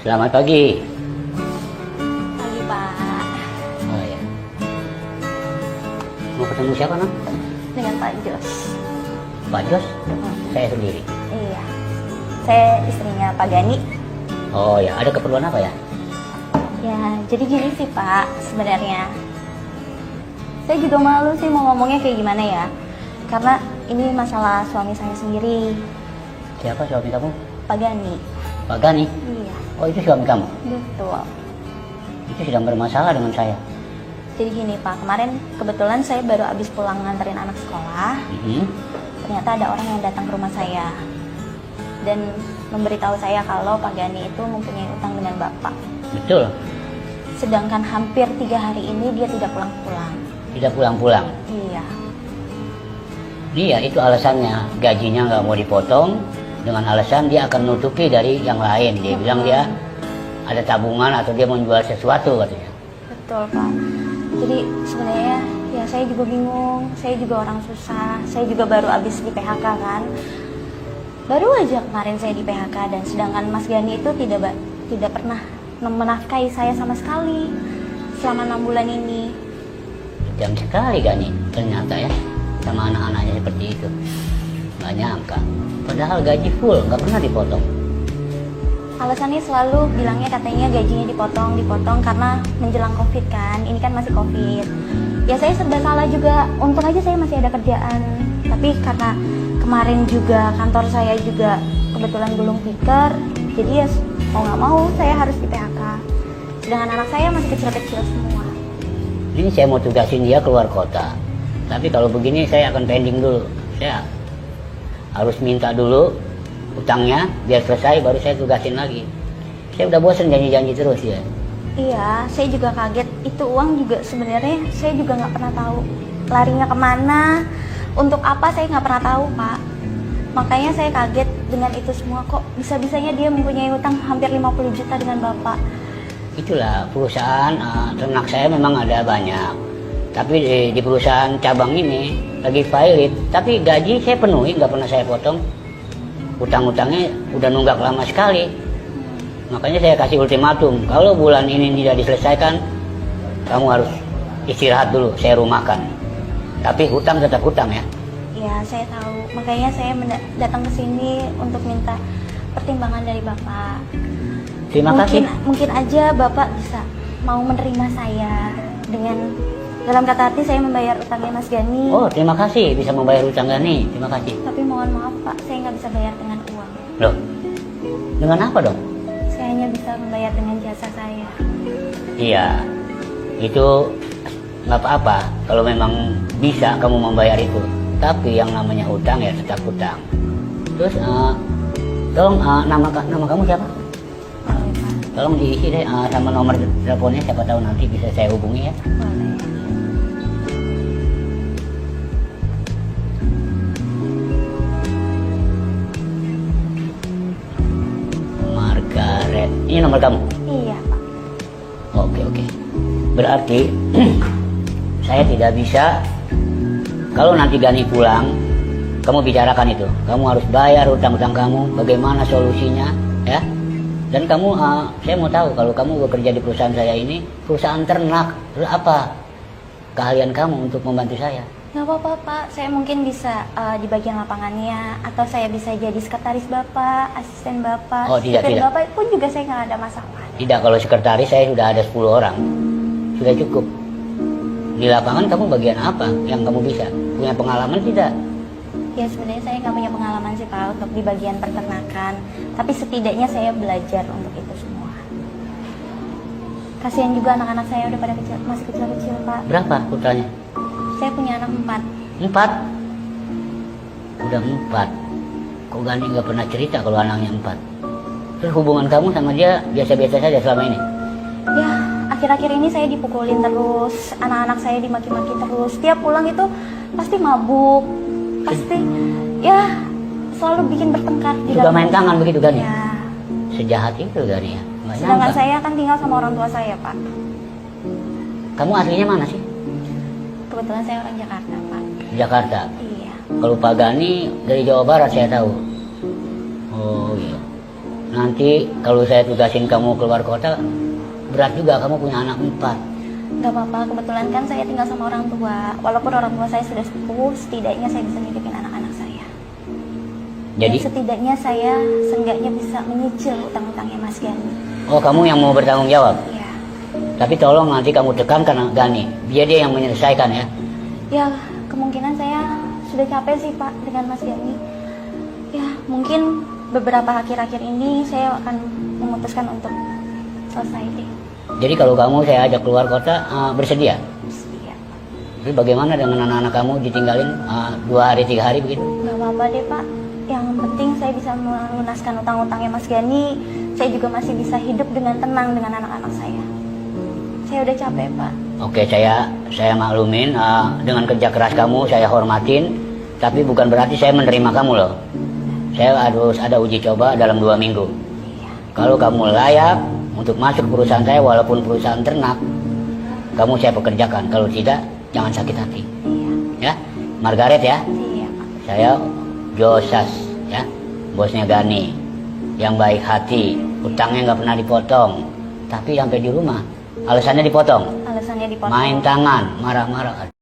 Selamat pagi. Pagi, Pak. Oh ya. Mau ketemu siapa, Nak? Dengan Pak Jos. Pak Jos? Saya sendiri. Iya. Saya istrinya Pak Gani. Oh ya, ada keperluan apa ya? Ya, jadi gini sih, Pak. Sebenarnya saya juga malu sih mau ngomongnya kayak gimana ya. Karena ini masalah suami saya sendiri, Siapa suami kamu? Pak Gani. Pak Gani? Iya, Oh, itu suami kamu? betul. Itu sedang bermasalah dengan saya. Jadi gini, Pak. Kemarin kebetulan saya baru habis pulang nganterin anak sekolah. Ternyata ada orang yang datang ke rumah saya dan memberitahu saya kalau Pak Gani itu mempunyai utang dengan Bapak. Betul? Sedangkan hampir 3 hari ini dia tidak pulang-pulang. Tidak pulang-pulang? Iya. Iya, itu alasannya. Gajinya nggak mau dipotong, dengan alasan dia akan nutupi dari yang lain. Dia bilang dia ada tabungan atau dia mau jual sesuatu katanya. Betul, Pak. Jadi sebenarnya ya saya juga bingung. Saya juga orang susah. Saya juga baru habis di PHK kan. Baru aja kemarin saya di PHK, dan sedangkan Mas Gani itu tidak pernah menafkahi saya sama sekali selama 6 bulan ini. Jam sekali Gani ternyata ya, sama anak-anaknya seperti itu. Nggak nyangka. Padahal gaji full, nggak pernah dipotong. Alasannya selalu bilangnya katanya gajinya dipotong karena menjelang COVID kan. Ini kan masih COVID. Ya saya serba salah juga. Untung aja saya masih ada kerjaan. Tapi karena kemarin juga kantor saya juga kebetulan gulung tikar, jadi ya mau nggak mau saya harus di PHK. Sedangkan anak saya masih kecil-kecil semua. Ini saya mau tugasin dia keluar kota. Tapi kalau begini saya akan pending dulu. Saya harus minta dulu utangnya biar selesai, baru saya tugasin lagi. Saya udah bosan janji-janji terus ya. Iya, saya juga kaget. Itu uang juga sebenarnya saya juga nggak pernah tahu larinya kemana, untuk apa saya nggak pernah tahu, Pak. Makanya saya kaget dengan itu semua. Kok bisa-bisanya dia mempunyai utang hampir 50 juta dengan Bapak. Itulah perusahaan ternak saya memang ada banyak. Tapi di perusahaan cabang ini lagi pilot. Tapi gaji saya penuhi, nggak pernah saya potong. Utang-utangnya udah nunggak lama sekali. Makanya saya kasih ultimatum, kalau bulan ini tidak diselesaikan, kamu harus istirahat dulu, saya rumahkan. Tapi hutang tetap hutang ya. Ya, saya tahu. Makanya saya datang ke sini untuk minta pertimbangan dari Bapak. Terima kasih. Mungkin aja Bapak bisa mau menerima saya dengan, dalam kata hati, saya membayar utangnya Mas Gani. Oh, terima kasih bisa membayar utang Gani. Terima kasih. Tapi mohon maaf, Pak, saya nggak bisa bayar dengan uang. Loh, dengan apa dong? Saya hanya bisa membayar dengan jasa saya. Iya, itu nggak apa-apa kalau memang bisa kamu membayar itu. Tapi yang namanya hutang ya tetap hutang. Terus, tolong nama kamu siapa? Boleh, Pak? Tolong diisi deh sama nomor teleponnya, siapa tahu nanti bisa saya hubungi ya. Boleh. Margaret, ini nomor kamu? Iya, Pak. Oke. Berarti saya tidak bisa. Kalau nanti Gani pulang, kamu bicarakan itu. Kamu harus bayar utang-utang kamu. Bagaimana solusinya, ya? Dan kamu, saya mau tahu kalau kamu bekerja di perusahaan saya ini, perusahaan ternak. Terus apa keahlian kamu untuk membantu saya? Nggak apa-apa, Pak. Saya mungkin bisa di bagian lapangannya, atau saya bisa jadi sekretaris Bapak, asisten Bapak, Oh, tidak. Bapak pun juga saya nggak ada masalah. Tidak, kalau sekretaris saya sudah ada 10 orang. Sudah cukup. Di lapangan kamu bagian apa yang kamu bisa? Punya pengalaman tidak? Ya sebenarnya saya nggak punya pengalaman sih, Pak, untuk di bagian peternakan. Tapi setidaknya saya belajar untuk itu semua. Kasihan juga anak-anak saya udah pada masih kecil-kecil, Pak. Berapa putranya? Saya punya anak 4. 4? Udah 4. Kok Gani nggak pernah cerita kalau anaknya 4? Terus hubungan kamu sama dia biasa-biasa saja selama ini? Ya, akhir-akhir ini saya dipukulin terus, anak-anak saya dimaki-maki terus. Tiap pulang itu pasti mabuk, pasti ya selalu bikin bertengkar di Suka dalam main rumah. tangan begitu Gani? Ya. Sejahat itu Gani ya? Nggak Sedangkan nyangka. saya kan tinggal sama orang tua saya, Pak. Kamu aslinya mana sih? Kebetulan saya orang Jakarta, Pak. Jakarta. Iya. Kalau Pak Gani dari Jawa Barat saya tahu. Oh iya. nanti kalau saya tugasin kamu keluar kota, berat juga, kamu punya anak 4. Gak apa-apa, kebetulan kan saya tinggal sama orang tua. Walaupun orang tua saya sudah sepuh, setidaknya saya bisa ngidupin anak-anak saya. Jadi, Dan setidaknya saya seenggaknya bisa menyicil utang-utangnya Mas Gani. oh kamu yang mau bertanggung jawab. Ya, Tapi tolong nanti kamu tekankan Gani, biar dia yang menyelesaikan ya. ya kemungkinan saya sudah capek sih Pak dengan Mas Gani. Ya mungkin beberapa akhir-akhir ini saya akan memutuskan untuk selesai deh. Jadi kalau kamu saya ajak keluar kota, bersedia? Iya. Tapi bagaimana dengan anak-anak kamu ditinggalin 2 hari 3 hari begitu? Gak apa-apa deh Pak. Yang penting saya bisa melunaskan utang-utangnya Mas Gani. Saya juga masih bisa hidup dengan tenang dengan anak-anak saya. Saya udah capek Pak. Oke, saya maklumin, dengan kerja keras kamu saya hormatin, tapi bukan berarti saya menerima kamu loh. Saya harus ada uji coba dalam 2 minggu. Iya. Kalau kamu layak untuk masuk perusahaan saya, walaupun perusahaan ternak, kamu saya pekerjakan. Kalau tidak, jangan sakit hati. Iya. Ya, Margaret ya. Iya Pak. Saya Josas ya, bosnya Gani, yang baik hati, utangnya nggak pernah dipotong, tapi sampai di rumah alasannya dipotong, Alasannya dipotong. main tangan, marah-marah.